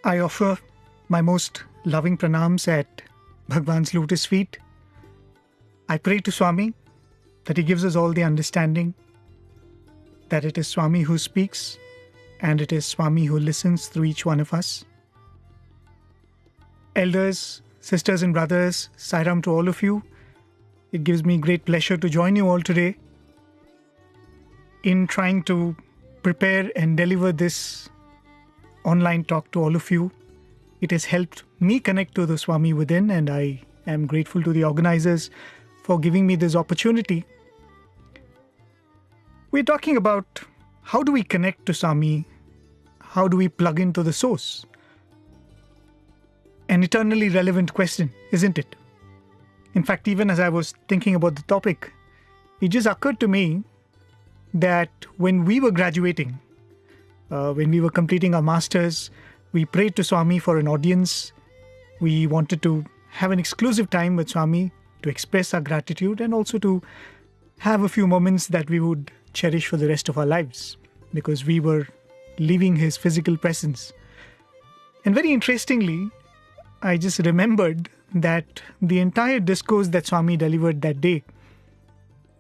I offer my most loving pranams at Bhagwan's lotus feet. I pray to Swami that he gives us all the understanding that it is Swami who speaks and it is Swami who listens through each one of us. Elders, sisters and brothers, Sairam to all of you. It gives me great pleasure to join you all today in trying to prepare and deliver this online talk to all of you. It has helped me connect to the Swami within, and I am grateful to the organizers for giving me this opportunity. We're talking about how do we connect to Swami? How do we plug into the source? An eternally relevant question, isn't it? In fact, even as I was thinking about the topic, it just occurred to me that when we were graduating, when we were completing our masters, we prayed to Swami for an audience. We wanted to have an exclusive time with Swami to express our gratitude and also to have a few moments that we would cherish for the rest of our lives because we were leaving his physical presence. And very interestingly, I just remembered that the entire discourse that Swami delivered that day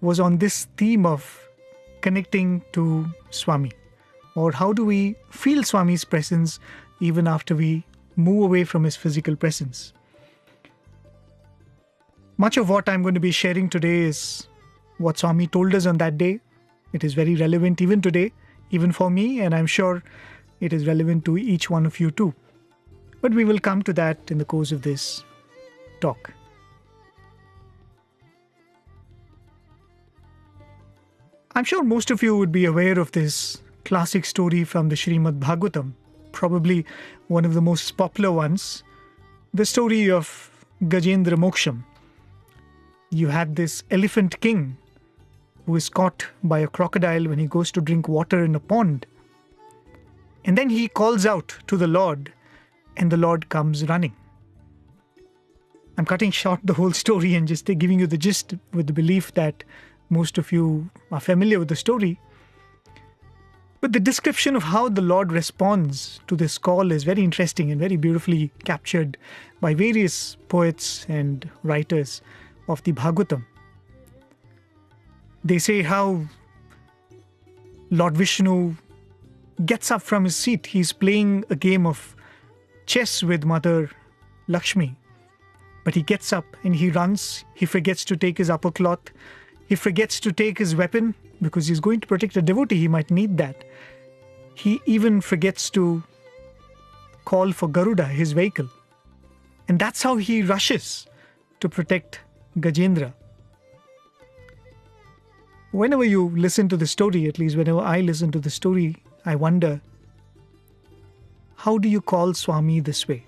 was on this theme of connecting to Swami, or how do we feel Swami's presence even after we move away from his physical presence. Much of what I'm going to be sharing today is what Swami told us on that day. It is very relevant even today, even for me, and I'm sure it is relevant to each one of you too. But we will come to that in the course of this talk. I'm sure most of you would be aware of this classic story from the Srimad Bhagavatam, probably one of the most popular ones, the story of Gajendra Moksham. You had this elephant king who is caught by a crocodile when he goes to drink water in a pond. And then he calls out to the Lord, and the Lord comes running. I'm cutting short the whole story and just giving you the gist with the belief that most of you are familiar with the story. But the description of how the Lord responds to this call is very interesting and very beautifully captured by various poets and writers of the Bhagavatam. They say how Lord Vishnu gets up from his seat. He's playing a game of chess with Mother Lakshmi. But he gets up and he runs. He forgets to take his upper cloth. He forgets to take his weapon because he's going to protect a devotee. He might need that. He even forgets to call for Garuda, his vehicle. And that's how he rushes to protect Gajendra. Whenever you listen to the story, at least whenever I listen to the story, I wonder, how do you call Swami this way?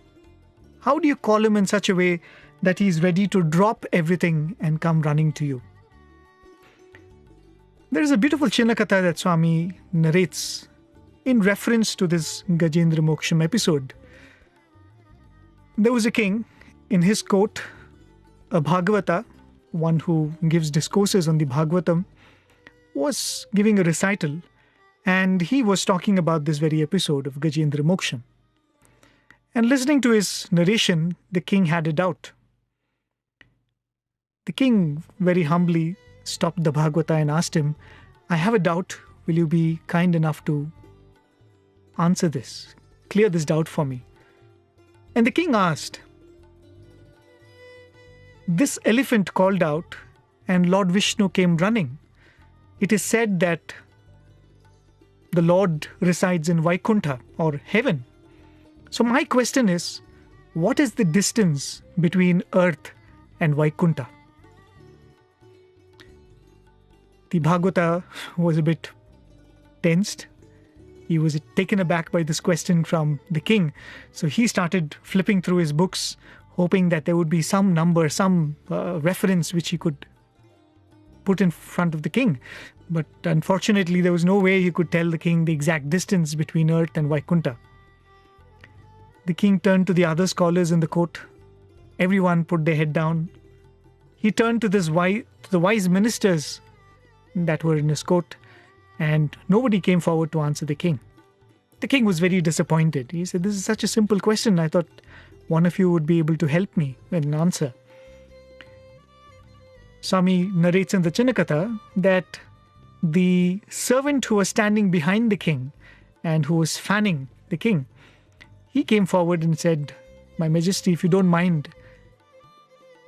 How do you call him in such a way that he's ready to drop everything and come running to you? There is a beautiful Chinna Katha that Swami narrates in reference to this Gajendra Moksham episode. There was a king. In his court, a Bhagavata, one who gives discourses on the Bhagavatam, was giving a recital, and he was talking about this very episode of Gajendra Moksham. And listening to his narration, the king had a doubt. The king very humbly stopped the Bhagavata and asked him, I have a doubt. Will you be kind enough to answer this? Clear this doubt for me. And the king asked, this elephant called out and Lord Vishnu came running. It is said that the Lord resides in Vaikunta or heaven. So my question is, what is the distance between earth and Vaikunta? The Bhagavata was a bit tensed. He was taken aback by this question from the king. So he started flipping through his books, hoping that there would be some number, some reference which he could put in front of the king. But unfortunately, there was no way he could tell the king the exact distance between earth and Vaikunta. The king turned to the other scholars in the court. Everyone put their head down. He turned to the wise ministers that were in his court, and nobody came forward to answer the king. The king was very disappointed. He said, this is such a simple question. I thought one of you would be able to help me with an answer. Swami narrates in the Chinna Katha that the servant who was standing behind the king and who was fanning the king, he came forward and said, My Majesty, if you don't mind,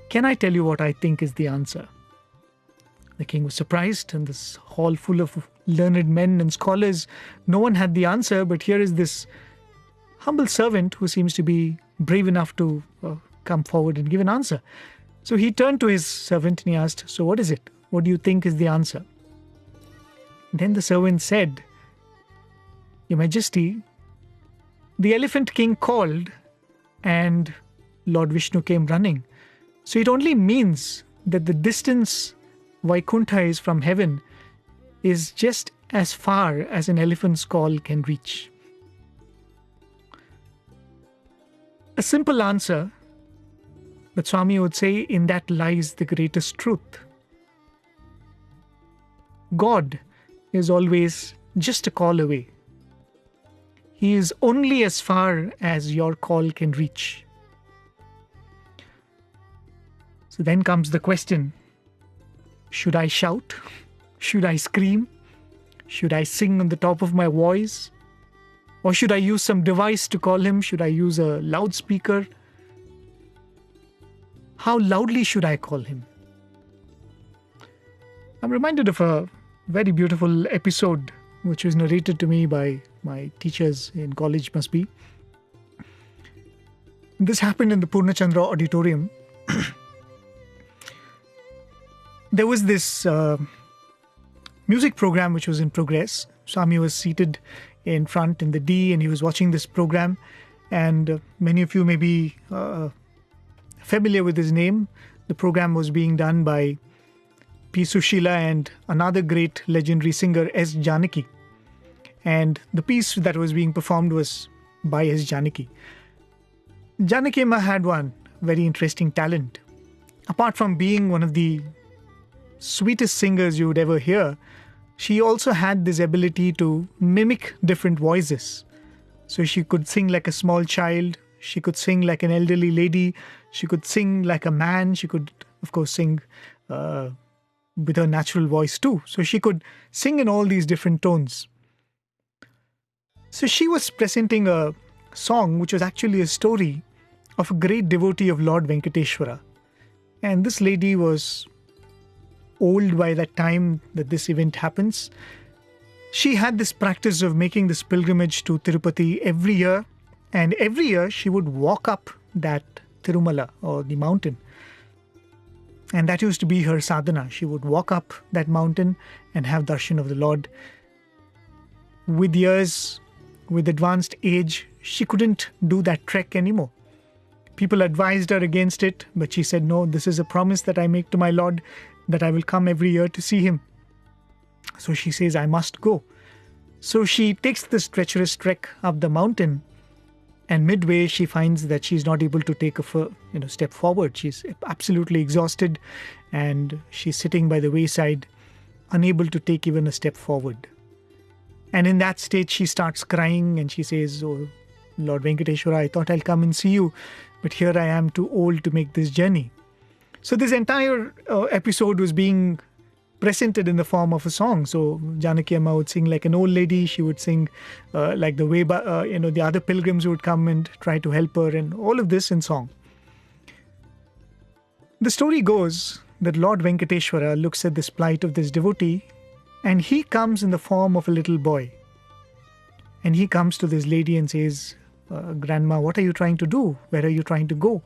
can I tell you what I think is the answer? The king was surprised. In this hall full of learned men and scholars, no one had the answer, but here is this humble servant who seems to be brave enough to come forward and give an answer. So he turned to his servant and he asked, so what is it? What do you think is the answer? Then the servant said, Your Majesty, the elephant king called and Lord Vishnu came running. So it only means that the distance Vaikunta is from heaven is just as far as an elephant's call can reach. A simple answer, but Swami would say in that lies the greatest truth. God is always just a call away. He is only as far as your call can reach. So then comes the question, should I shout? Should I scream? Should I sing on the top of my voice? Or should I use some device to call him? Should I use a loudspeaker? How loudly should I call him? I'm reminded of a very beautiful episode which was narrated to me by my teachers in college, must be. This happened in the Purnachandra auditorium. There was this music program which was in progress. Swami was seated in front in the D and he was watching this program. And many of you may be familiar with his name. The program was being done by P. Sushila and another great legendary singer, S. Janaki. And the piece that was being performed was by S. Janaki. Janaki Ma had one very interesting talent. Apart from being one of the sweetest singers you would ever hear, she also had this ability to mimic different voices. So she could sing like a small child, she could sing like an elderly lady, she could sing like a man, she could, of course, sing with her natural voice too. So she could sing in all these different tones. So she was presenting a song which was actually a story of a great devotee of Lord Venkateshwara. And this lady was old by that time that this event happens. She had this practice of making this pilgrimage to Tirupati every year. And every year she would walk up that Tirumala or the mountain. And that used to be her sadhana. She would walk up that mountain and have darshan of the Lord. With years, with advanced age, she couldn't do that trek anymore. People advised her against it, but she said, no, this is a promise that I make to my Lord that I will come every year to see him. So she says, I must go. So she takes this treacherous trek up the mountain, and midway she finds that she's not able to take a step forward. She's absolutely exhausted, and she's sitting by the wayside, unable to take even a step forward. And in that state, she starts crying and she says, oh, Lord Venkateshwara, I thought I'll come and see you, but here I am too old to make this journey. So this entire episode was being presented in the form of a song. So Janaki Amma would sing like an old lady. She would sing like the way, the other pilgrims would come and try to help her, and all of this in song. The story goes that Lord Venkateshwara looks at this plight of this devotee, and he comes in the form of a little boy. And he comes to this lady and says, Grandma, what are you trying to do? Where are you trying to go?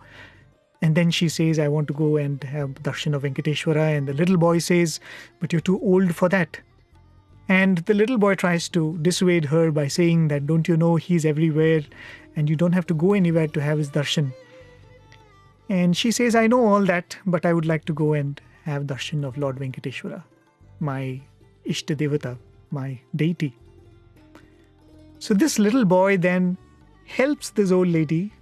And then she says, I want to go and have darshan of Venkateshwara. And the little boy says, but you're too old for that. And the little boy tries to dissuade her by saying that, don't you know, he's everywhere and you don't have to go anywhere to have his darshan. And she says, I know all that, but I would like to go and have darshan of Lord Venkateshwara, my Ishta Devata, my deity. So this little boy then helps this old lady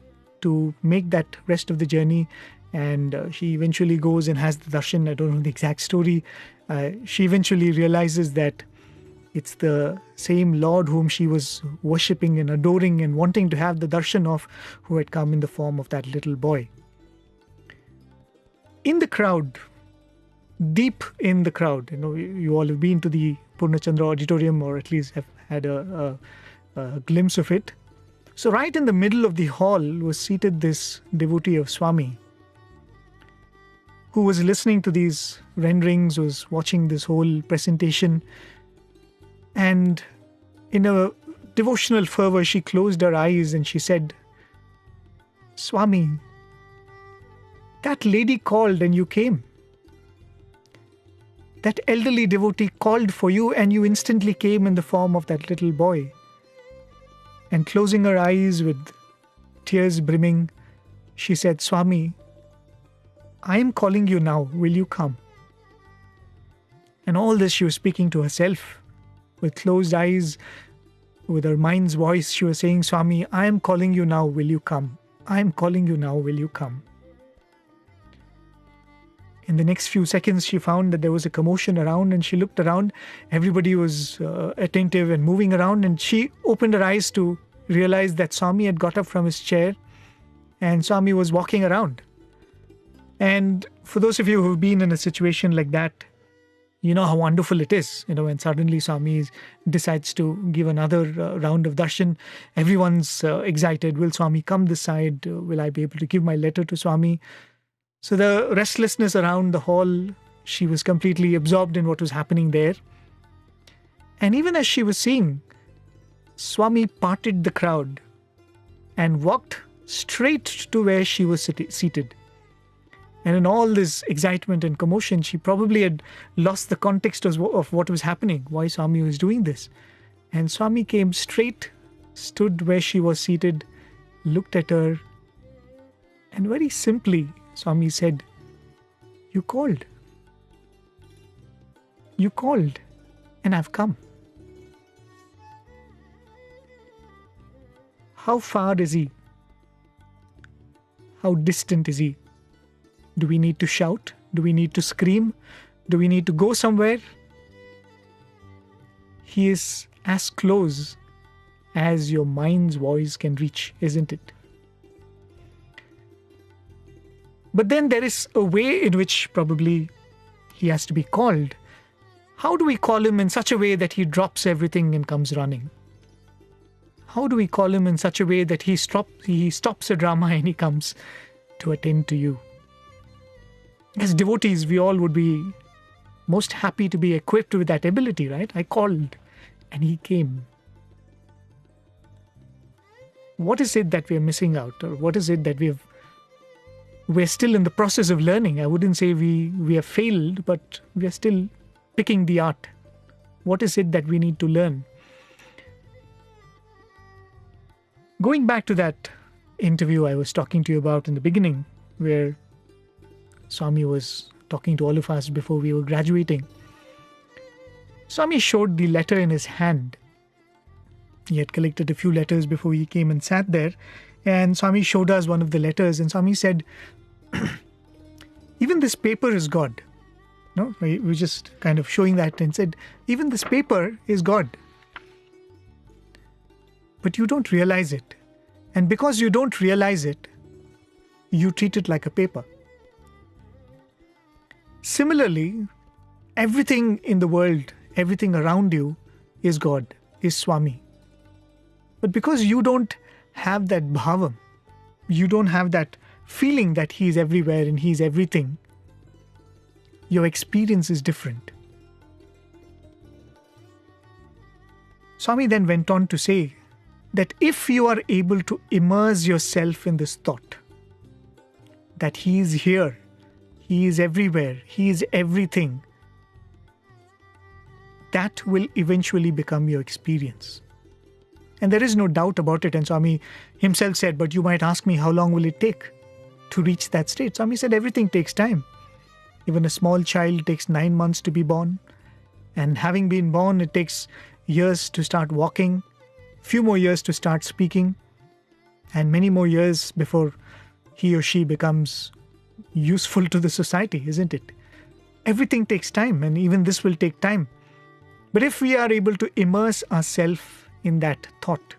to make that rest of the journey, and she eventually goes and has the darshan. I don't know the exact story. She eventually realizes that It's the same Lord whom she was worshipping and adoring and wanting to have the darshan of, who had come in the form of that little boy. In the crowd, deep in the crowd, you all have been to the Purnachandra auditorium, or at least have had a glimpse of it. So right in the middle of the hall was seated this devotee of Swami, who was listening to these renderings, was watching this whole presentation. And in a devotional fervor, she closed her eyes and she said, "Swami, that lady called and you came. That elderly devotee called for you and you instantly came in the form of that little boy." And closing her eyes with tears brimming, she said, "Swami, I am calling you now. Will you come?" And all this she was speaking to herself. With closed eyes, with her mind's voice, she was saying, "Swami, I am calling you now. Will you come? I am calling you now. Will you come?" In the next few seconds, she found that there was a commotion around, and she looked around. Everybody was attentive and moving around, and she opened her eyes to realize that Swami had got up from his chair and Swami was walking around. And for those of you who've been in a situation like that, you know how wonderful it is, when suddenly Swami decides to give another round of darshan. Everyone's excited. Will Swami come this side? Will I be able to give my letter to Swami? So the restlessness around the hall, she was completely absorbed in what was happening there. And even as she was seeing, Swami parted the crowd and walked straight to where she was seated. And in all this excitement and commotion, she probably had lost the context of what was happening, why Swami was doing this. And Swami came straight, stood where she was seated, looked at her, and very simply, Swami said, "You called. You called, and I've come." How far is he? How distant is he? Do we need to shout? Do we need to scream? Do we need to go somewhere? He is as close as your mind's voice can reach, isn't it? But then there is a way in which probably he has to be called. How do we call him in such a way that he drops everything and comes running? How do we call him in such a way that he stops a drama and he comes to attend to you? As devotees, we all would be most happy to be equipped with that ability, right? I called and he came. What is it that we are missing out? Or what is it that we're still in the process of learning? I wouldn't say we have failed, but we are still picking the art. What is it that we need to learn? Going back to that interview I was talking to you about in the beginning, where Swami was talking to all of us before we were graduating. Swami showed the letter in his hand. He had collected a few letters before he came and sat there. And Swami showed us one of the letters. And Swami said, "Even this paper is God." No, we were just kind of showing that and said, "Even this paper is God. But you don't realize it. And because you don't realize it, you treat it like a paper." Similarly, everything in the world, everything around you is God, is Swami. But because you don't have that bhavam, you don't have that feeling that He is everywhere and He is everything, your experience is different. Swami then went on to say that if you are able to immerse yourself in this thought, that He is here, He is everywhere, He is everything, that will eventually become your experience. And there is no doubt about it. And Swami himself said, "But you might ask me, how long will it take to reach that state?" Swami said, everything takes time. Even a small child takes 9 months to be born. And having been born, it takes years to start walking, few more years to start speaking, and many more years before he or she becomes useful to the society, isn't it? Everything takes time, and even this will take time. But if we are able to immerse ourselves in that thought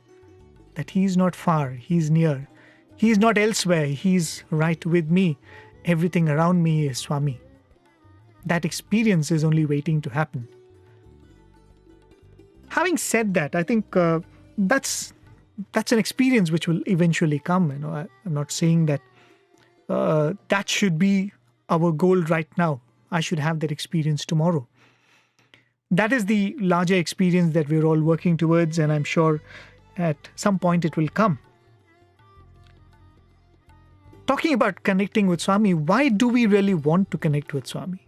that He is not far, He is near, He is not elsewhere, He is right with me, everything around me is Swami. That experience is only waiting to happen. Having said that, I think that's an experience which will eventually come. I'm not saying that that should be our goal right now. I should have that experience tomorrow. That is the larger experience that we're all working towards, and I'm sure at some point it will come. Talking about connecting with Swami, why do we really want to connect with Swami?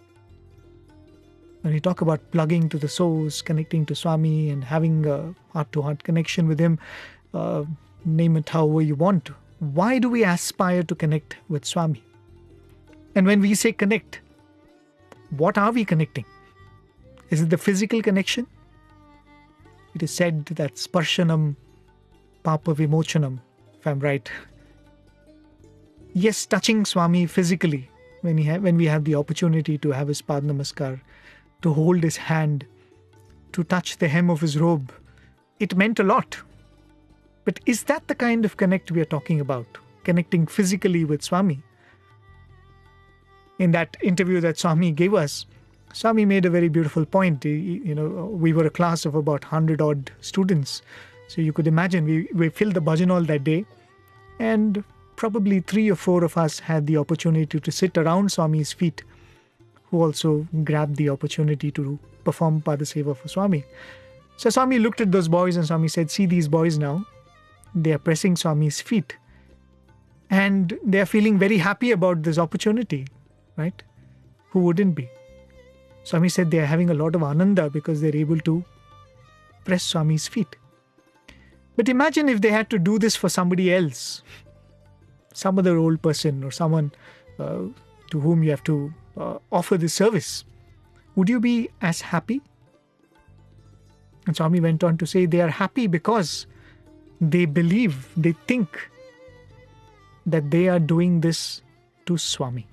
When we talk about plugging to the source, connecting to Swami and having a heart-to-heart connection with Him, name it however you want, why do we aspire to connect with Swami? And when we say connect, what are we connecting? Is it the physical connection? It is said that sparshanam papa vimochanam, if I'm right. Yes, touching Swami physically, when we have the opportunity to have His Pad Namaskar, to hold His hand, to touch the hem of His robe, it meant a lot. But is that the kind of connect we are talking about? Connecting physically with Swami? In that interview that Swami gave us, Swami made a very beautiful point. We were a class of about 100 odd students. So you could imagine we filled the bhajan hall that day, and probably 3 or 4 of us had the opportunity to sit around Swami's feet, who also grabbed the opportunity to perform Padaseva for Swami. So Swami looked at those boys and Swami said, see these boys now, they are pressing Swami's feet and they are feeling very happy about this opportunity, right? Who wouldn't be? Swami said they are having a lot of ananda because they're able to press Swami's feet. But imagine if they had to do this for somebody else, some other old person or someone to whom you have to offer this service. Would you be as happy? And Swami went on to say they are happy because they believe, they think that they are doing this to Swami.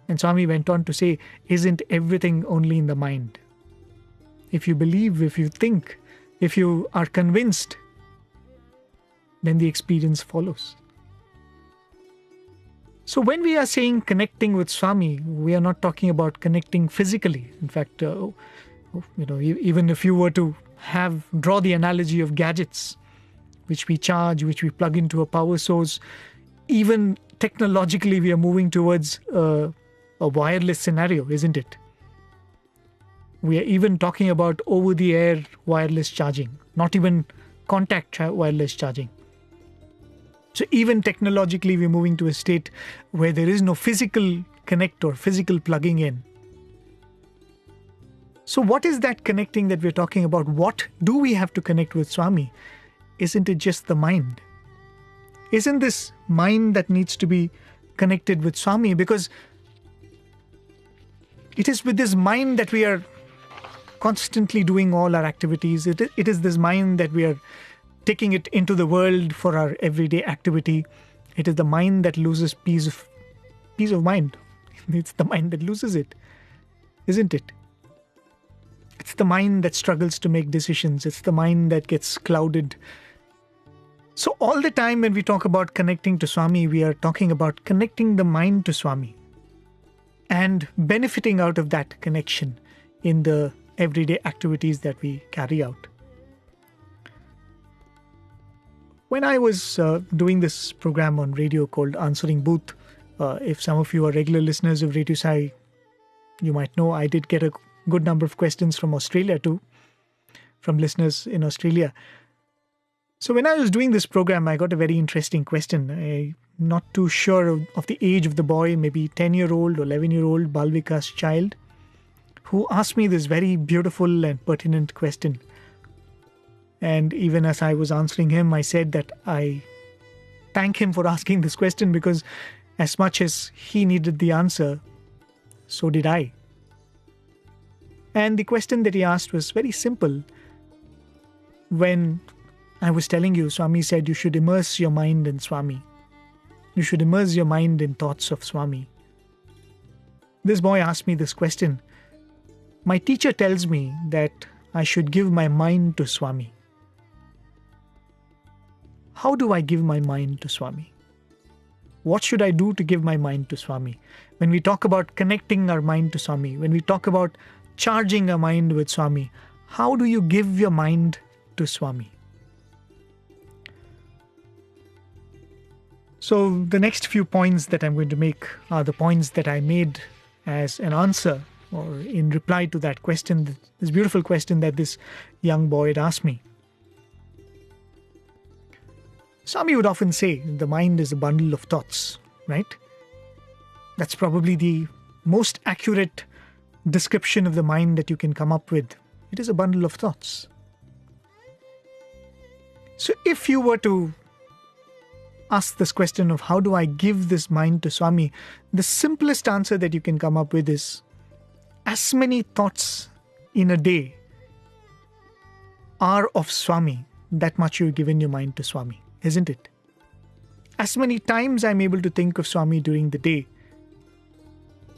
And Swami went on to say, isn't everything only in the mind? If you believe, if you think, if you are convinced, then the experience follows. So when we are saying connecting with Swami, we are not talking about connecting physically. In fact, even if you were to draw the analogy of gadgets, which we charge, which we plug into a power source, even technologically we are moving towards a wireless scenario, isn't it? We are even talking about over-the-air wireless charging, not even contact wireless charging. So even technologically, we're moving to a state where there is no physical connect or physical plugging in. So what is that connecting that we're talking about? What do we have to connect with Swami? Isn't it just the mind? Isn't this mind that needs to be connected with Swami? Because it is with this mind that we are constantly doing all our activities. It is this mind that we are taking it into the world for our everyday activity. It is the mind that loses peace of mind. It's the mind that loses it, isn't it? It's the mind that struggles to make decisions. It's the mind that gets clouded. So all the time when we talk about connecting to Swami, we are talking about connecting the mind to Swami and benefiting out of that connection in the everyday activities that we carry out. When I was doing this program on radio called Answering Booth, if some of you are regular listeners of Radio Sai, you might know I did get a good number of questions from Australia too, from listeners in Australia. So when I was doing this program, I got a very interesting question. I'm not too sure of the age of the boy, maybe 10-year-old or 11-year-old Balvika's child, who asked me this very beautiful and pertinent question. And even as I was answering him, I said that I thank him for asking this question, because as much as he needed the answer, so did I. And the question that he asked was very simple. When I was telling you, Swami said you should immerse your mind in Swami. You should immerse your mind in thoughts of Swami. This boy asked me this question. My teacher tells me that I should give my mind to Swami. How do I give my mind to Swami? What should I do to give my mind to Swami? When we talk about connecting our mind to Swami, when we talk about charging our mind with Swami, how do you give your mind to Swami? So the next few points that I'm going to make are the points that I made as an answer or in reply to that question, this beautiful question that this young boy had asked me. Swami would often say the mind is a bundle of thoughts, right? That's probably the most accurate description of the mind that you can come up with. It is a bundle of thoughts. So if you were to ask this question of how do I give this mind to Swami, the simplest answer that you can come up with is as many thoughts in a day are of Swami, that much you've given your mind to Swami, isn't it? As many times I'm able to think of Swami during the day,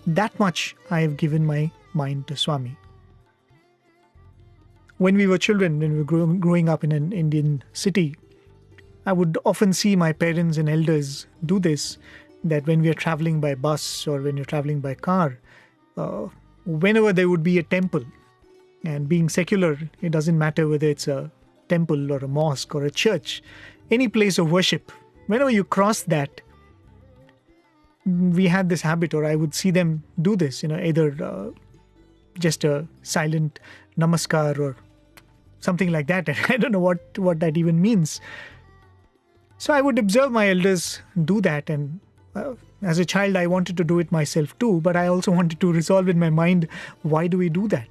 that much I have given my mind to Swami. When we were children, when we were growing up in an Indian city, I would often see my parents and elders do this, that when we are traveling by bus or when you're traveling by car, whenever there would be a temple, and being secular, it doesn't matter whether it's a temple or a mosque or a church, any place of worship, whenever you cross that, we had this habit, or I would see them do this, either just a silent namaskar or something like that. I don't know what that even means. So I would observe my elders do that, and as a child I wanted to do it myself too, but I also wanted to resolve in my mind, why do we do that?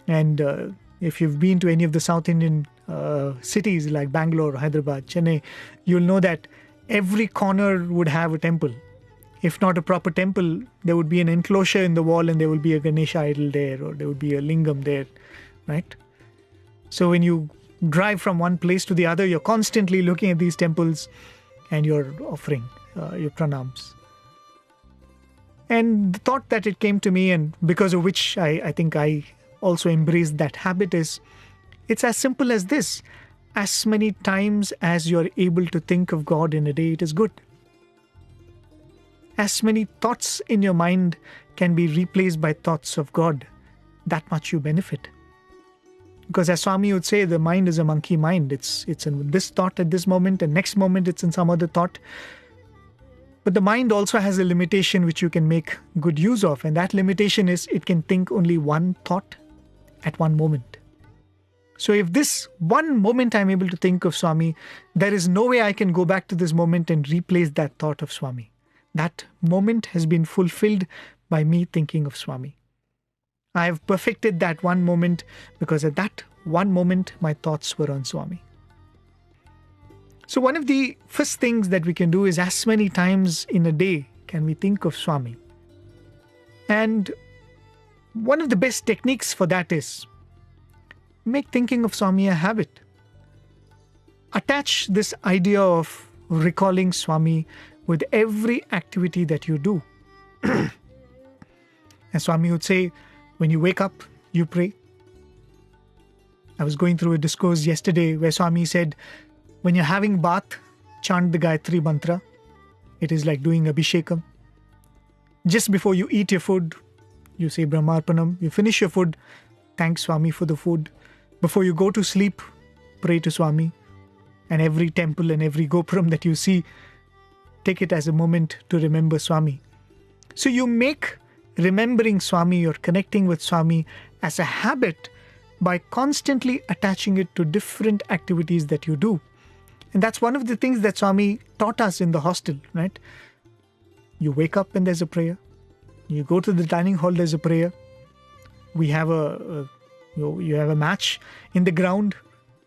And if you've been to any of the South Indian cities like Bangalore, Hyderabad, Chennai, you'll know that every corner would have a temple. If not a proper temple, there would be an enclosure in the wall and there will be a Ganesha idol there, or there would be a lingam there, right? So when you drive from one place to the other, you're constantly looking at these temples and you're offering your pranams. And the thought that it came to me, and because of which I think I also embraced that habit, is it's as simple as this. As many times as you're able to think of God in a day, it is good. As many thoughts in your mind can be replaced by thoughts of God, that much you benefit. Because as Swami would say, the mind is a monkey mind. It's in this thought at this moment, and next moment it's in some other thought. But the mind also has a limitation which you can make good use of, and that limitation is it can think only one thought at one moment. So if this one moment I'm able to think of Swami, there is no way I can go back to this moment and replace that thought of Swami. That moment has been fulfilled by me thinking of Swami. I have perfected that one moment because at that one moment my thoughts were on Swami. So one of the first things that we can do is as many times in a day can we think of Swami. And one of the best techniques for that is make thinking of Swami a habit. Attach this idea of recalling Swami with every activity that you do. As Swami would say, when you wake up, you pray. I was going through a discourse yesterday where Swami said, when you're having bath, chant the Gayatri mantra. It is like doing Abhishekam. Just before you eat your food, you say Brahmarpanam. You finish your food, thank Swami for the food. Before you go to sleep, pray to Swami. And every temple and every gopuram that you see, take it as a moment to remember Swami. So you make remembering Swami or connecting with Swami as a habit by constantly attaching it to different activities that you do. And that's one of the things that Swami taught us in the hostel, right? You wake up and there's a prayer. You go to the dining hall, there's a prayer. We have you have a match in the ground.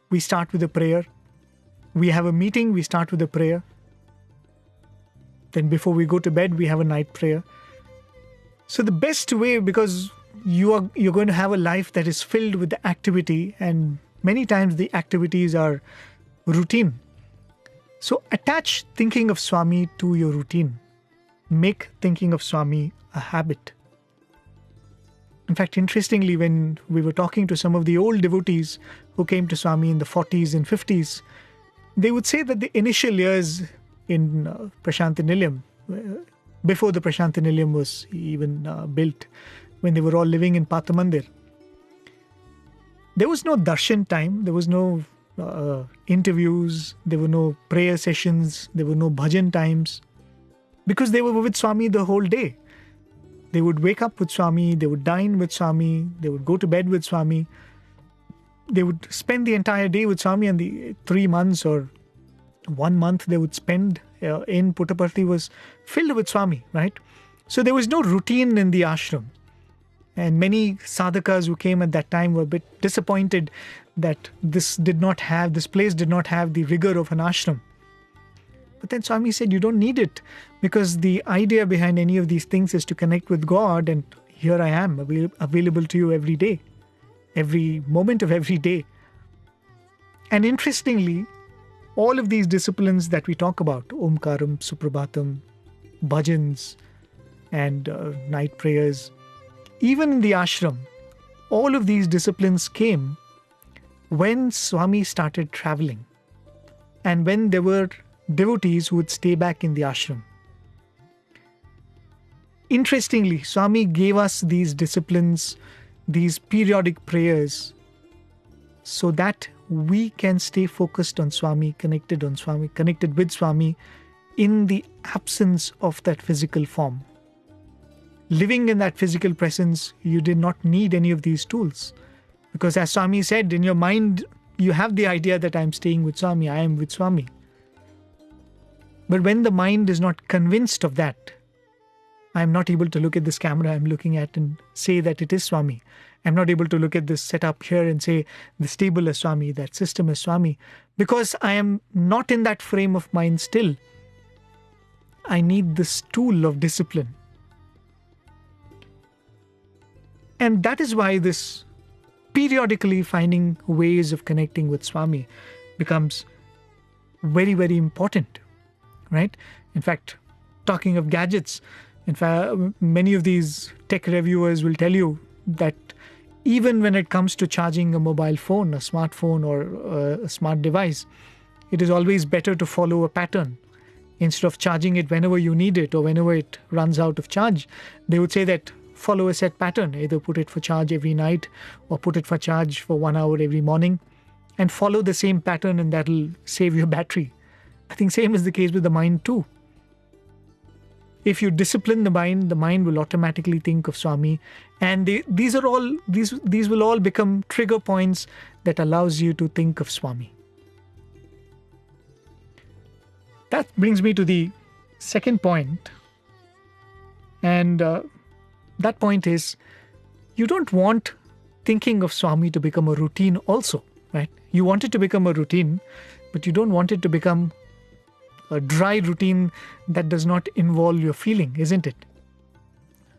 We start with a prayer. We have a meeting. We start with a prayer. Then before we go to bed, we have a night prayer. So the best way, because you're going to have a life that is filled with the activity, and many times the activities are routine. So attach thinking of Swami to your routine. Make thinking of Swami a habit. In fact, interestingly, when we were talking to some of the old devotees who came to Swami in the 40s and 50s, they would say that the initial years in Prasanthi Nilayam, before the Prasanthi Nilayam was even built, when they were all living in Pathamandir, there was no darshan time, there was no interviews, there were no prayer sessions, there were no bhajan times, because they were with Swami the whole day. They would wake up with Swami, they would dine with Swami, they would go to bed with Swami. They would spend the entire day with Swami, and the 3 months or 1 month they would spend in Puttaparthi was filled with Swami, right? So there was no routine in the ashram. And many sadhakas who came at that time were a bit disappointed that this place did not have the rigor of an ashram. But then Swami said, you don't need it, because the idea behind any of these things is to connect with God, and here I am, available to you every day, every moment of every day. And interestingly, all of these disciplines that we talk about, Omkaram, Suprabhatam, bhajans, and night prayers, even in the ashram, all of these disciplines came when Swami started traveling, and when there were devotees who would stay back in the ashram. Interestingly, Swami gave us these disciplines, these periodic prayers, so that we can stay focused on Swami, connected with Swami in the absence of that physical form. Living in that physical presence, you did not need any of these tools. Because as Swami said, in your mind, you have the idea that I am staying with Swami, I am with Swami. But when the mind is not convinced of that, I am not able to look at this camera I'm looking at and say that it is Swami. I'm not able to look at this setup here and say this table is Swami, that system is Swami. Because I am not in that frame of mind still. I need this tool of discipline. And that is why this periodically finding ways of connecting with Swami becomes very, very important, right? In fact, talking of gadgets, in fact, many of these tech reviewers will tell you that even when it comes to charging a mobile phone, a smartphone, or a smart device, it is always better to follow a pattern. Instead of charging it whenever you need it or whenever it runs out of charge, they would say that follow a set pattern. Either put it for charge every night or put it for charge for 1 hour every morning, and follow the same pattern, and that'll save your battery. I think same is the case with the mind too. If you discipline the mind will automatically think of Swami, and these will all become trigger points that allows you to think of Swami. That brings me to the second point, and that point is, you don't want thinking of Swami to become a routine also, right? You want it to become a routine, but you don't want it to become a dry routine that does not involve your feeling, isn't it?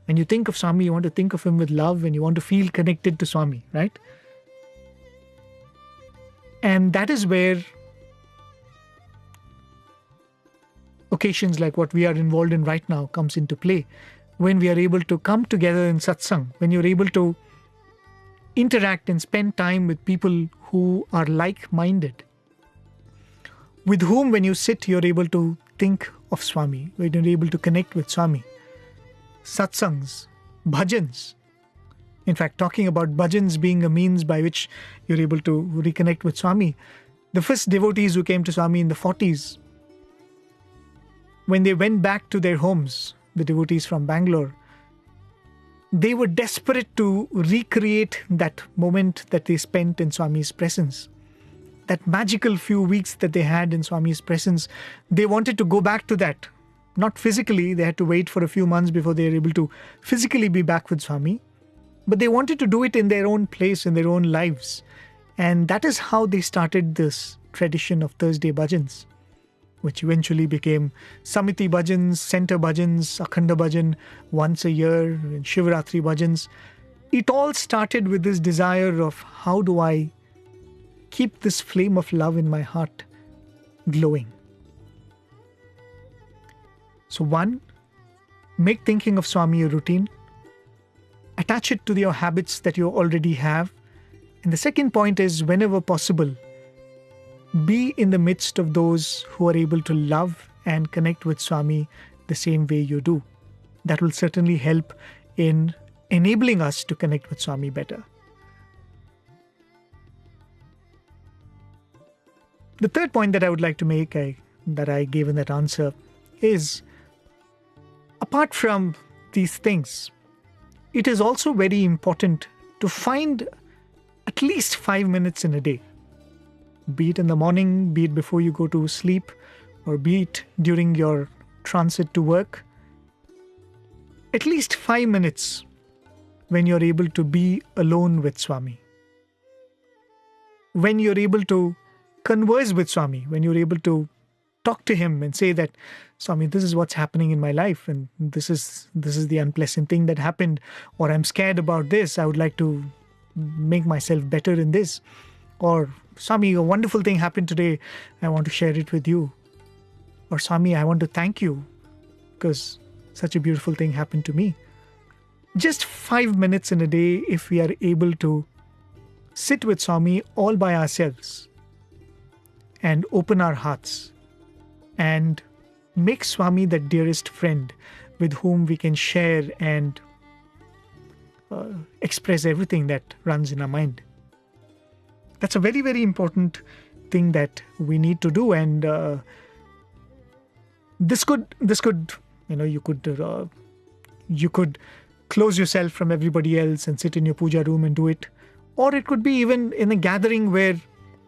When you think of Swami, you want to think of him with love, and you want to feel connected to Swami, right? And that is where occasions like what we are involved in right now comes into play. When we are able to come together in satsang, when you're able to interact and spend time with people who are like-minded, with whom when you sit, you're able to think of Swami, when you're able to connect with Swami. Satsangs, bhajans. In fact, talking about bhajans being a means by which you're able to reconnect with Swami. The first devotees who came to Swami in the 40s, when they went back to their homes, the devotees from Bangalore, they were desperate to recreate that moment that they spent in Swami's presence. That magical few weeks that they had in Swami's presence, they wanted to go back to that. Not physically, they had to wait for a few months before they were able to physically be back with Swami. But they wanted to do it in their own place, in their own lives. And that is how they started this tradition of Thursday bhajans, which eventually became Samiti bhajans, Center bhajans, Akhanda bhajan, once a year, and Shivratri bhajans. It all started with this desire of how do I keep this flame of love in my heart glowing. So one, make thinking of Swami a routine. attach it to your habits that you already have. And the second point is, whenever possible, be in the midst of those who are able to love and connect with Swami the same way you do. That will certainly help in enabling us to connect with Swami better. The third point that I would like to make, that I gave in that answer, is apart from these things, it is also very important to find at least 5 minutes in a day, be it in the morning, be it before you go to sleep, or be it during your transit to work. At least 5 minutes when you're able to be alone with Swami. When you're able to converse with Swami, when you're able to talk to him and say that, Swami, this is what's happening in my life, and this is the unpleasant thing that happened, or I'm scared about this, I would like to make myself better in this. Or, Swami, a wonderful thing happened today, I want to share it with you. Or, Swami, I want to thank you because such a beautiful thing happened to me. Just 5 minutes in a day, if we are able to sit with Swami all by ourselves and open our hearts and make Swami the dearest friend with whom we can share and express everything that runs in our mind. That's a very, very important thing that we need to do. And this could you could close yourself from everybody else and sit in your puja room and do it. Or it could be even in a gathering where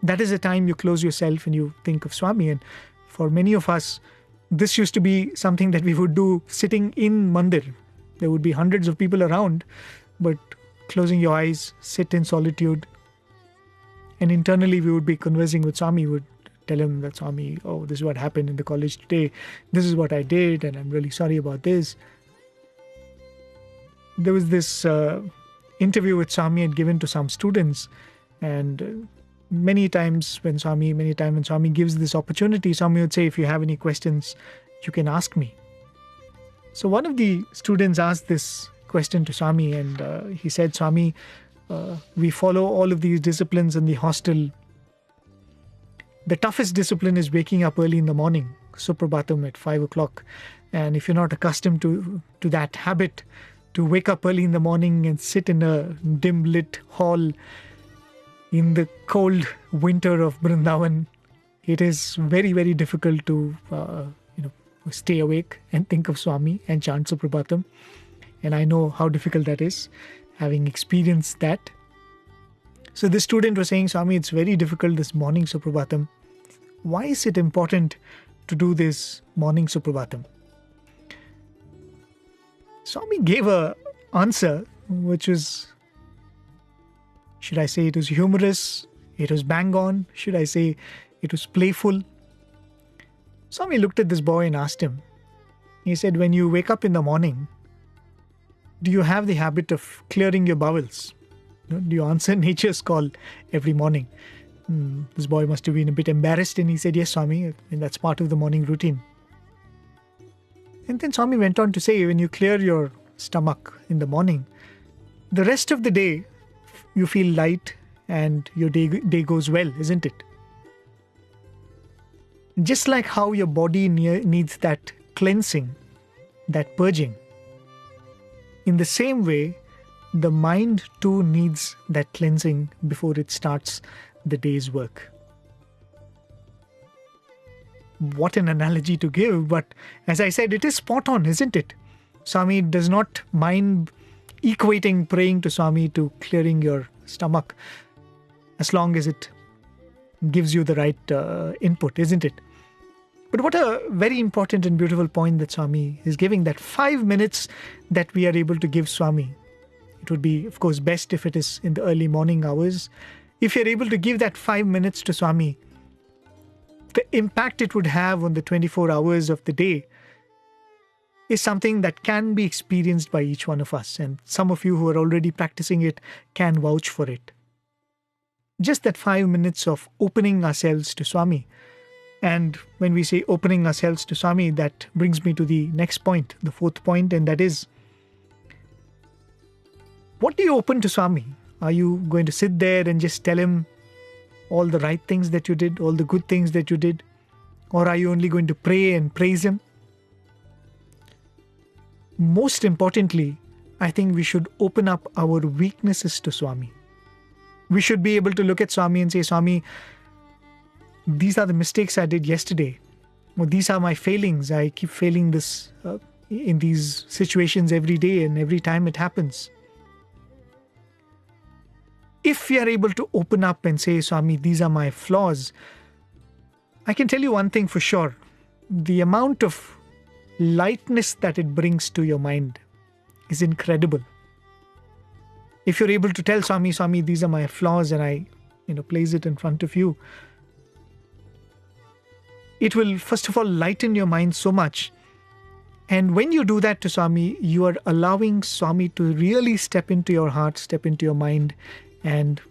that is a time you close yourself and you think of Swami. And for many of us, this used to be something that we would do sitting in mandir. There would be hundreds of people around, but closing your eyes, sit in solitude. And internally we would be conversing with Swami. We would tell him that, Swami, oh, this is what happened in the college today. This is what I did, and I'm really sorry about this. There was this interview which Swami had given to some students, and many times when Swami gives this opportunity, Swami would say, if you have any questions, you can ask me. So one of the students asked this question to Swami, and he said, Swami, we follow all of these disciplines in the hostel. The toughest discipline is waking up early in the morning, Suprabhatam at 5 o'clock. And if you're not accustomed to that habit, to wake up early in the morning and sit in a dim lit hall in the cold winter of Vrindavan, it is very, very difficult to stay awake and think of Swami and chant Suprabhatam. And I know how difficult that is, having experienced that. So this student was saying, Swami, it's very difficult this morning Suprabhatam. Why is it important to do this morning Suprabhatam? Swami gave an answer which was, should I say it was humorous, it was bang on, should I say it was playful? Swami looked at this boy and asked him, he said, when you wake up in the morning, do you have the habit of clearing your bowels? Do you answer nature's call every morning? This boy must have been a bit embarrassed, and he said, yes, Swami, and that's part of the morning routine. And then Swami went on to say, when you clear your stomach in the morning, the rest of the day you feel light and your day goes well, isn't it? Just like how your body needs that cleansing, that purging, in the same way, the mind too needs that cleansing before it starts the day's work. What an analogy to give, but as I said, it is spot on, isn't it? Swami does not mind equating praying to Swami to clearing your stomach, as long as it gives you the right input, isn't it? But what a very important and beautiful point that Swami is giving, that 5 minutes that we are able to give Swami. It would be, of course, best if it is in the early morning hours. If you're able to give that 5 minutes to Swami, the impact it would have on the 24 hours of the day is something that can be experienced by each one of us. And some of you who are already practicing it can vouch for it. Just that 5 minutes of opening ourselves to Swami. And when we say opening ourselves to Swami, that brings me to the next point, the fourth point, and that is What do you open to Swami? Are you going to sit there and just tell him all the right things that you did, all the good things that you did? Or are you only going to pray and praise him? Most importantly, I think we should open up our weaknesses to Swami. We should be able to look at Swami and say, Swami, these are the mistakes I did yesterday. Or these are my failings. I keep failing this in these situations every day and every time it happens. If we are able to open up and say, Swami, these are my flaws, I can tell you one thing for sure. The amount of lightness that it brings to your mind is incredible. If you're able to tell Swami, Swami, these are my flaws, and I, place it in front of you, it will first of all lighten your mind so much. And when you do that to Swami, you are allowing Swami to really step into your heart, step into your mind, and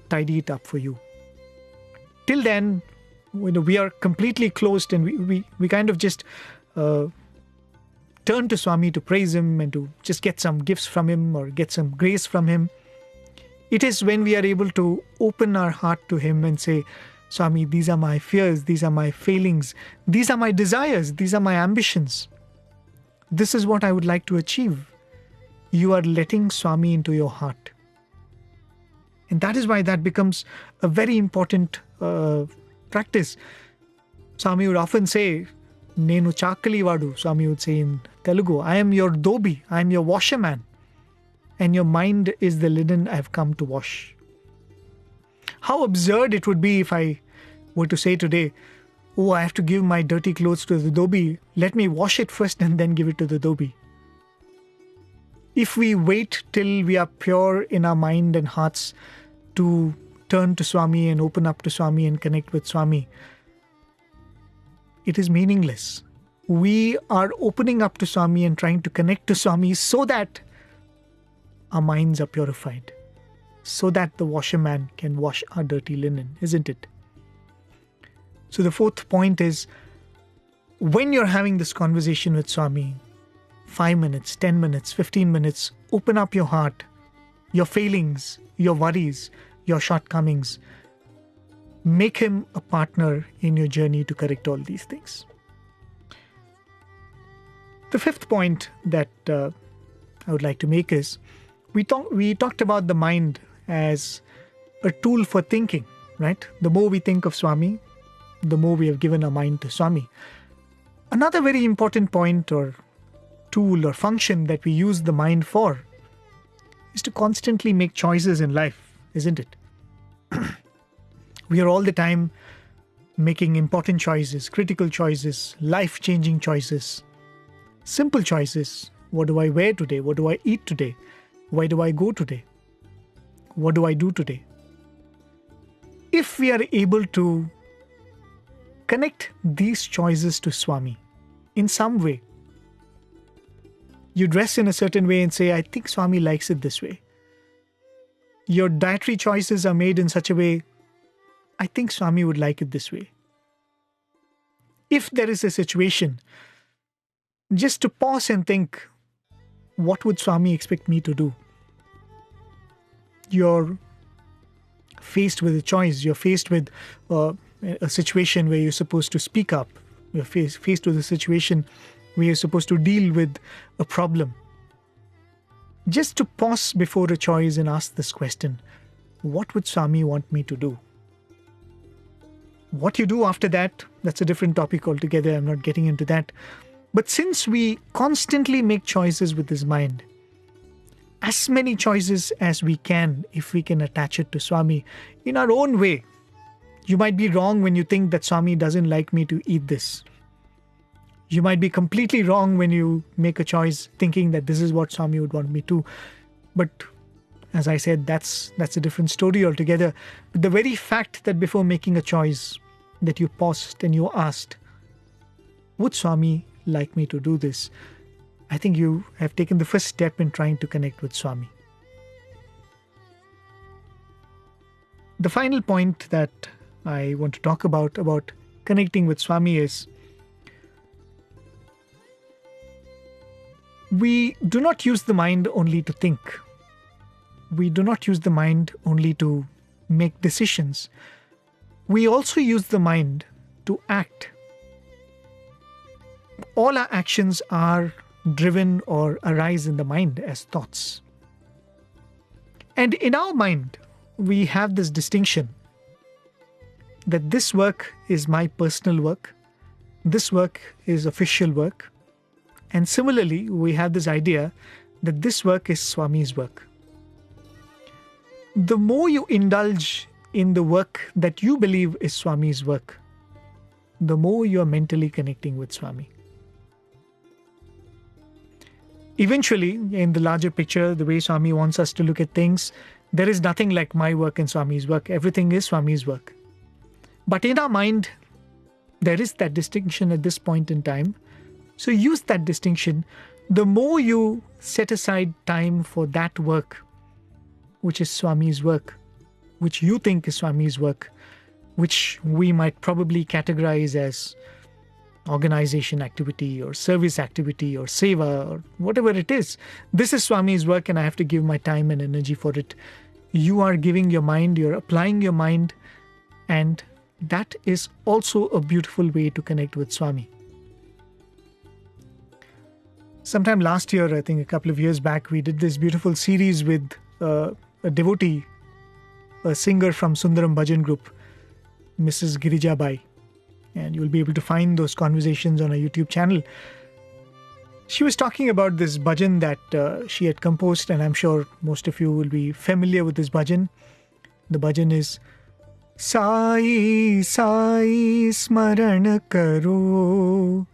tidy it up for you. Till then, we are completely closed, and we kind of just turn to Swami to praise him and to just get some gifts from him or get some grace from him. It is when we are able to open our heart to him and say, Swami, these are my fears, these are my failings, these are my desires, these are my ambitions. This is what I would like to achieve. You are letting Swami into your heart. And that is why that becomes a very important practice. Swami would often say, Nenu chakali vadu, Swami would say in Telugu, I am your dhobi, I am your washerman, and your mind is the linen I have come to wash. How absurd it would be if I were to say today, oh, I have to give my dirty clothes to the dhobi, let me wash it first and then give it to the dhobi. If we wait till we are pure in our mind and hearts to turn to Swami and open up to Swami and connect with Swami, it is meaningless. We are opening up to Swami and trying to connect to Swami so that our minds are purified, so that the washerman can wash our dirty linen, isn't it? So the fourth point is, when you're having this conversation with Swami, 5 minutes, 10 minutes, 15 minutes, open up your heart, your failings, your worries, your shortcomings. Make him a partner in your journey to correct all these things. The fifth point that I would like to make is, we talked about the mind as a tool for thinking, right? The more we think of Swami, the more we have given our mind to Swami. Another very important point or tool or function that we use the mind for is to constantly make choices in life, isn't it? We are all the time making important choices, critical choices, life-changing choices, simple choices. What do I wear today? What do I eat today? Where do I go today? What do I do today? If we are able to connect these choices to Swami in some way, you dress in a certain way and say, I think Swami likes it this way. Your dietary choices are made in such a way, I think Swami would like it this way. If there is a situation, just to pause and think, what would Swami expect me to do? You're faced with a choice. You're faced with a situation where you're supposed to speak up. You're faced with a situation where you're supposed to deal with a problem. Just to pause before a choice and ask this question, what would Swami want me to do? What you do after that, that's a different topic altogether. I'm not getting into that. But since we constantly make choices with this mind, as many choices as we can, if we can attach it to Swami in our own way. You might be wrong when you think that Swami doesn't like me to eat this. You might be completely wrong when you make a choice thinking that this is what Swami would want me to. But as I said, that's a different story altogether. But the very fact that before making a choice, that you paused and you asked, would Swami like me to do this? I think you have taken the first step in trying to connect with Swami. The final point that I want to talk about connecting with Swami is, we do not use the mind only to think. we do not use the mind only to make decisions. We also use the mind to act. All our actions are driven or arise in the mind as thoughts. And in our mind, we have this distinction that this work is my personal work, this work is official work, and similarly, we have this idea that this work is Swami's work. The more you indulge in the work that you believe is Swami's work, the more you are mentally connecting with Swami. Eventually, in the larger picture, the way Swami wants us to look at things, there is nothing like my work and Swami's work. Everything is Swami's work. But in our mind, there is that distinction at this point in time. So use that distinction. The more you set aside time for that work, which is Swami's work, which you think is Swami's work, which we might probably categorize as organization activity or service activity or seva or whatever it is. This is Swami's work and I have to give my time and energy for it. You are giving your mind, you're applying your mind, and that is also a beautiful way to connect with Swami. Sometime last year, I think a couple of years back, we did this beautiful series with a devotee, a singer from Sundaram Bhajan group, Mrs. Girija Bai. And you'll be able to find those conversations on our YouTube channel. She was talking about this bhajan that she had composed, and I'm sure most of you will be familiar with this bhajan. The bhajan is Sai Sai Smaran Karo,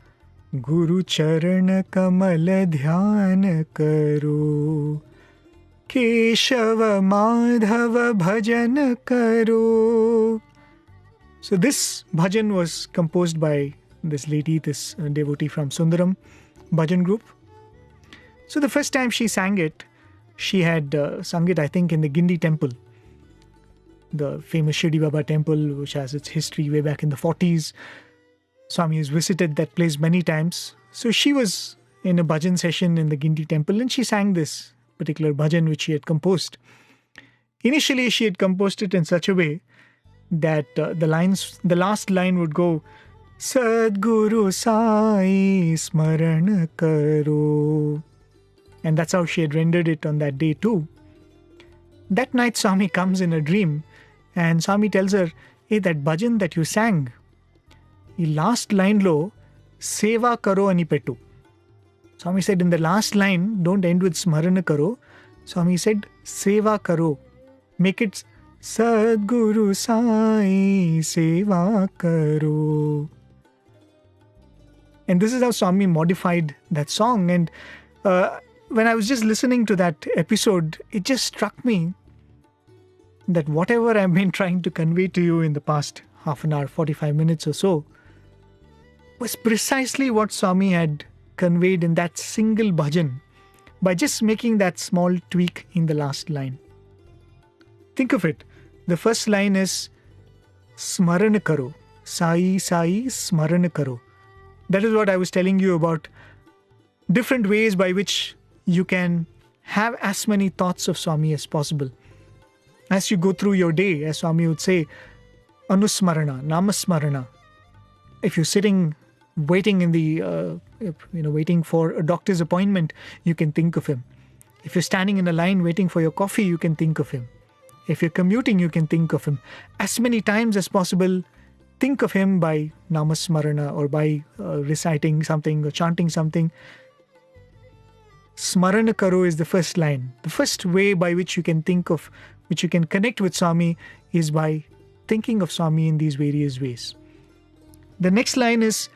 Guru Charan Kamal Dhyan Karo, Keshava Madhava Bhajan Karo. So this bhajan was composed by this lady, this devotee from Sundaram Bhajan group. So the first time she sang it, she had sung it, I think, in the Gindi temple, the famous Shirdi Baba temple, which has its history way back in the 40s. Swami has visited that place many times. So she was in a bhajan session in the Gindi temple and she sang this particular bhajan which she had composed. Initially, she had composed it in such a way that the last line would go, Sadguru Sai Smaran Karo. And that's how she had rendered it on that day too. That night, Swami comes in a dream and Swami tells her, hey, that bhajan that you sang, the last line lo, Seva Karo Ani Pettu. Swami said in the last line, don't end with Smarana Karo. Swami said, Seva Karo. Make it Sadguru Sai Seva Karo. And this is how Swami modified that song. And when I was just listening to that episode, it just struck me that whatever I've been trying to convey to you in the past half an hour, 45 minutes or so, was precisely what Swami had conveyed in that single bhajan by just making that small tweak in the last line. Think of it. The first line is Smarana Karo. Sai Sai Smarana Karo. That is what I was telling you about different ways by which you can have as many thoughts of Swami as possible. As you go through your day, as Swami would say, Anusmarana, Namasmarana. If you're sitting waiting in the, waiting for a doctor's appointment, you can think of him. If you're standing in a line waiting for your coffee, you can think of him. If you're commuting, you can think of him. As many times as possible, think of him by Namasmarana or by reciting something or chanting something. Smarana Karo is the first line. The first way by which you can think of, which you can connect with Swami is by thinking of Swami in these various ways. The next line is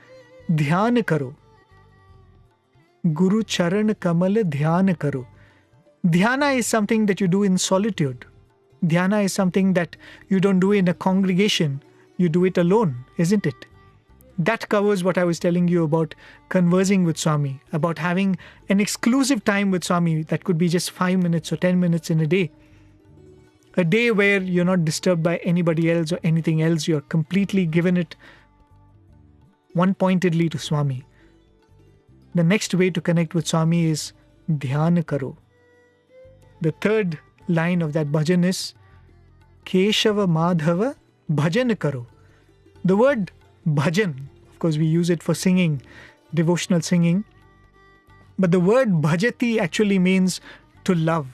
Dhyana Karo. Guru Charan Kamal Dhyana Karo. Dhyana is something that you do in solitude. Dhyana is something that you don't do in a congregation. You do it alone, isn't it? That covers what I was telling you about conversing with Swami, about having an exclusive time with Swami that could be just 5 minutes or 10 minutes in a day. A day where you're not disturbed by anybody else or anything else. You're completely given it one-pointedly to Swami. The next way to connect with Swami is Dhyana Karo. The third line of that bhajan is Keshava Madhava Bhajan Karo. The word bhajan, of course we use it for singing, devotional singing, but the word bhajati actually means to love,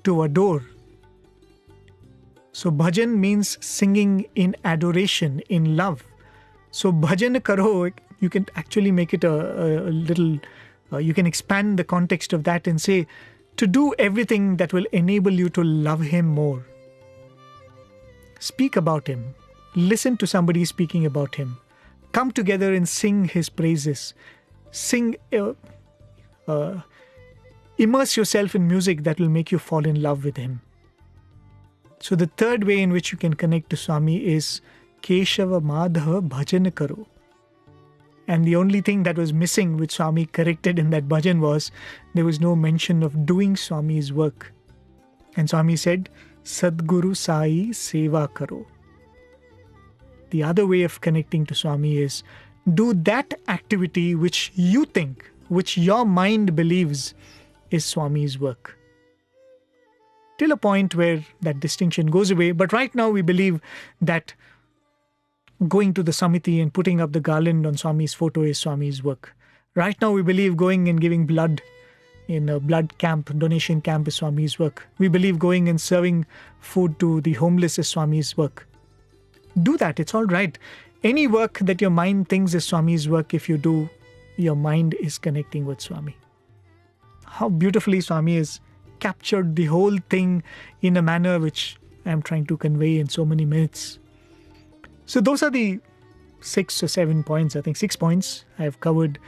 to adore. So bhajan means singing in adoration, in love. So bhajan karo, you can actually make it a little, you can expand the context of that and say, to do everything that will enable you to love him more. Speak about him. Listen to somebody speaking about him. Come together and sing his praises. Sing, immerse yourself in music that will make you fall in love with him. So the third way in which you can connect to Swami is Keshava Madhava Bhajan Karo. And the only thing that was missing, which Swami corrected in that bhajan, was there was no mention of doing Swami's work. And Swami said, Sadguru Sai Seva Karo. The other way of connecting to Swami is do that activity which you think, which your mind believes is Swami's work. Till a point where that distinction goes away. But right now we believe that going to the Samiti and putting up the garland on Swami's photo is Swami's work. Right now we believe going and giving blood in a blood camp, donation camp is Swami's work. We believe going and serving food to the homeless is Swami's work. Do that, it's all right. Any work that your mind thinks is Swami's work, if you do, your mind is connecting with Swami. How beautifully Swami has captured the whole thing in a manner which I am trying to convey in so many minutes. So those are the 6 or 7 points, I think 6 points I have covered,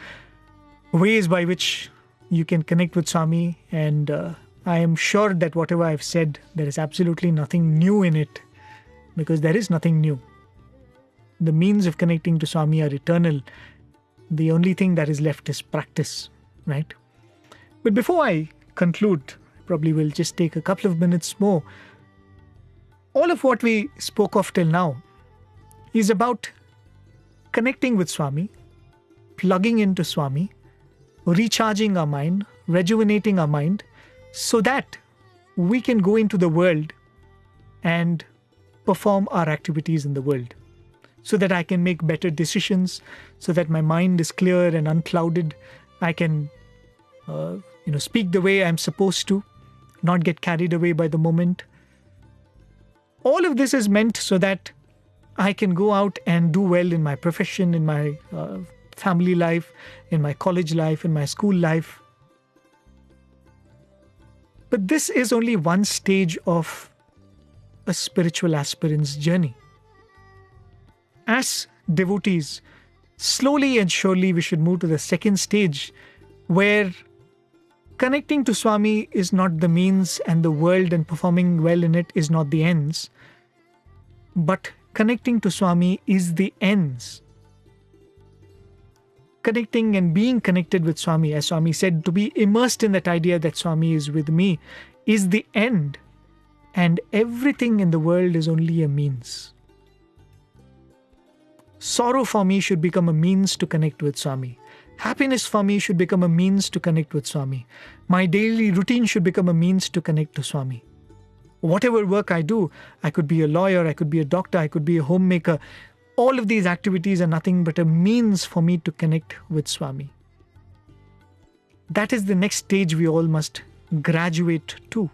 ways by which you can connect with Swami, and I am sure that whatever I've said, there is absolutely nothing new in it, because there is nothing new. The means of connecting to Swami are eternal. The only thing that is left is practice, right? But before I conclude, I probably will just take a couple of minutes more. All of what we spoke of till now is about connecting with Swami, plugging into Swami, recharging our mind, rejuvenating our mind, so that we can go into the world and perform our activities in the world, so that I can make better decisions, so that my mind is clear and unclouded. I can speak the way I'm supposed to, not get carried away by the moment. All of this is meant so that I can go out and do well in my profession, in my family life, in my college life, in my school life. But this is only one stage of a spiritual aspirant's journey. As devotees, slowly and surely we should move to the second stage, where connecting to Swami is not the means and the world and performing well in it is not the ends, but connecting to Swami is the ends. Connecting and being connected with Swami, as Swami said, to be immersed in that idea that Swami is with me, is the end. And everything in the world is only a means. Sorrow for me should become a means to connect with Swami. Happiness for me should become a means to connect with Swami. My daily routine should become a means to connect to Swami. Whatever work I do, I could be a lawyer, I could be a doctor, I could be a homemaker. All of these activities are nothing but a means for me to connect with Swami. That is the next stage we all must graduate to,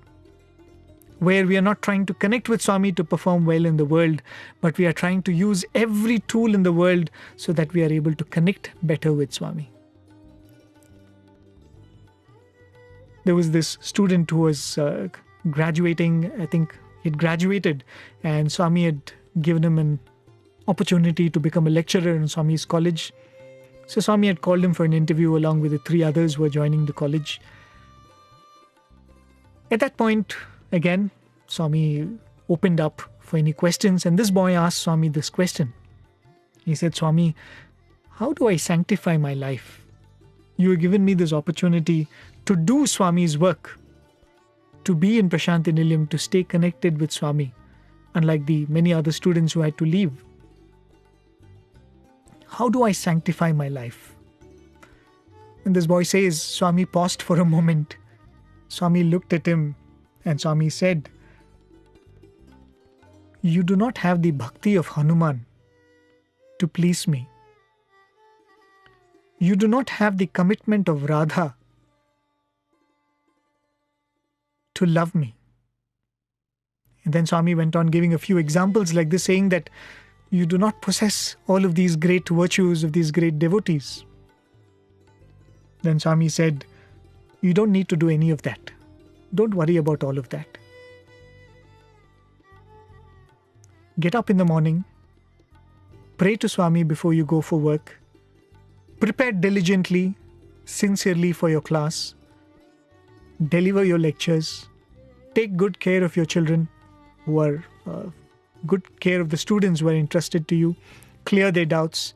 where we are not trying to connect with Swami to perform well in the world, but we are trying to use every tool in the world so that we are able to connect better with Swami. There was this student who was graduating, I think he'd graduated, and Swami had given him an opportunity to become a lecturer in Swami's college. So Swami had called him for an interview along with the 3 others who were joining the college. At that point, again, Swami opened up for any questions, and this boy asked Swami this question. He said, Swami, how do I sanctify my life? You have given me this opportunity to do Swami's work, to be in Prasanthi Nilayam, to stay connected with Swami, unlike the many other students who had to leave. How do I sanctify my life? And this boy says, Swami paused for a moment. Swami looked at him and Swami said, you do not have the bhakti of Hanuman to please me. You do not have the commitment of Radha to love me. And then Swami went on giving a few examples like this, saying that you do not possess all of these great virtues of these great devotees. Then Swami said, you don't need to do any of that. Don't worry about all of that. Get up in the morning, pray to Swami before you go for work, prepare diligently, sincerely for your class, deliver your lectures, take good care of your children who are good care of the students who are entrusted to you, clear their doubts,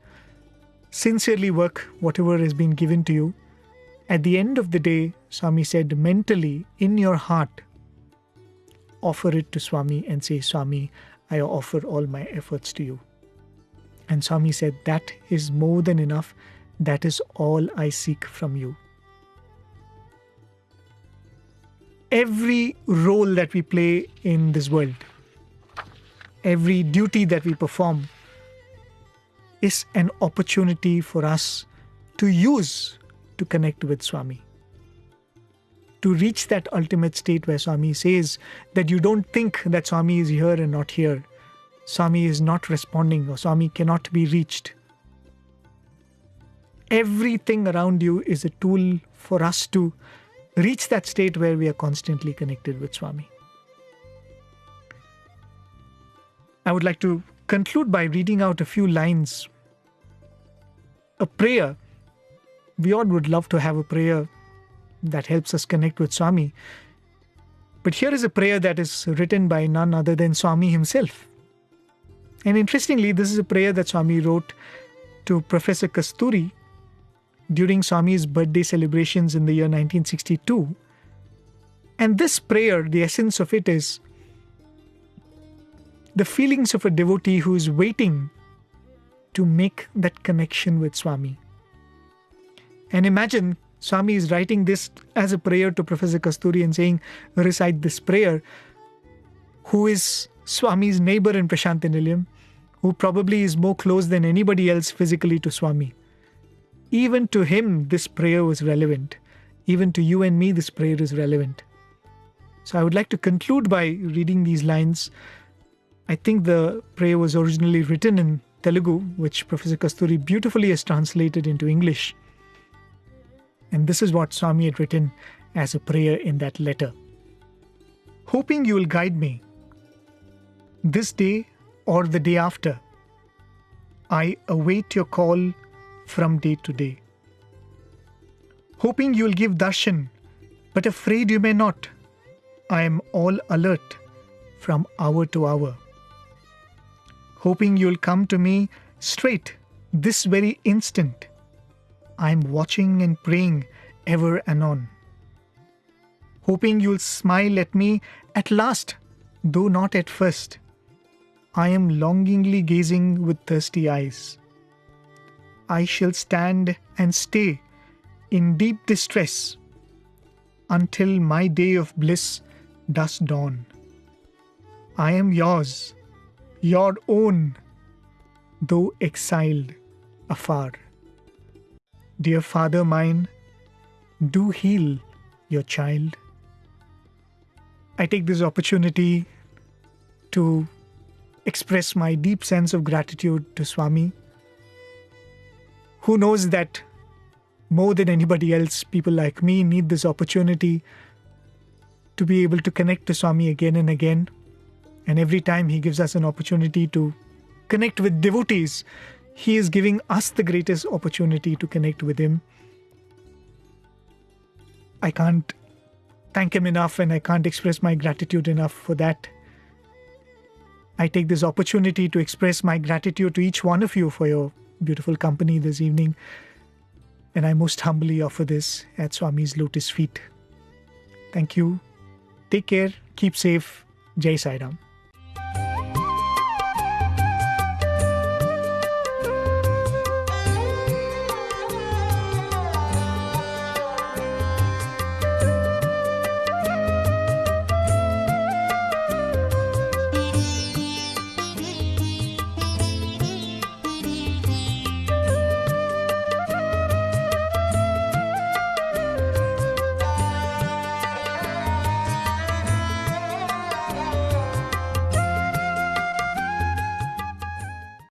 sincerely work whatever has been given to you. At the end of the day, Swami said, mentally, in your heart, offer it to Swami and say, Swami, I offer all my efforts to you. And Swami said, that is more than enough. That is all I seek from you. Every role that we play in this world, every duty that we perform is an opportunity for us to use to connect with Swami. To reach that ultimate state where Swami says that you don't think that Swami is here and not here. Swami is not responding or Swami cannot be reached. Everything around you is a tool for us to reach that state where we are constantly connected with Swami. I would like to conclude by reading out a few lines. A prayer. We all would love to have a prayer that helps us connect with Swami. But here is a prayer that is written by none other than Swami himself. And interestingly, this is a prayer that Swami wrote to Professor Kasturi during Swami's birthday celebrations in the year 1962. And this prayer, the essence of it is the feelings of a devotee who is waiting to make that connection with Swami. And imagine Swami is writing this as a prayer to Professor Kasturi and saying, recite this prayer, who is Swami's neighbor in Prasanthi Nilayam, who probably is more close than anybody else physically to Swami. Even to him, this prayer was relevant. Even to you and me, this prayer is relevant. So I would like to conclude by reading these lines. I think the prayer was originally written in Telugu, which Professor Kasturi beautifully has translated into English. And this is what Swami had written as a prayer in that letter. Hoping you will guide me this day or the day after, I await your call from day to day. Hoping you will give darshan, but afraid you may not, I am all alert from hour to hour. Hoping you will come to me straight this very instant, I am watching and praying ever anon. Hoping you'll smile at me at last, though not at first, I am longingly gazing with thirsty eyes. I shall stand and stay in deep distress until my day of bliss does dawn. I am yours, your own, though exiled afar. Dear Father mine, do heal your child. I take this opportunity to express my deep sense of gratitude to Swami, who knows that more than anybody else, people like me need this opportunity to be able to connect to Swami again and again. And every time he gives us an opportunity to connect with devotees, he is giving us the greatest opportunity to connect with him. I can't thank him enough and I can't express my gratitude enough for that. I take this opportunity to express my gratitude to each one of you for your beautiful company this evening. And I most humbly offer this at Swami's lotus feet. Thank you. Take care. Keep safe. Jai Sai Ram.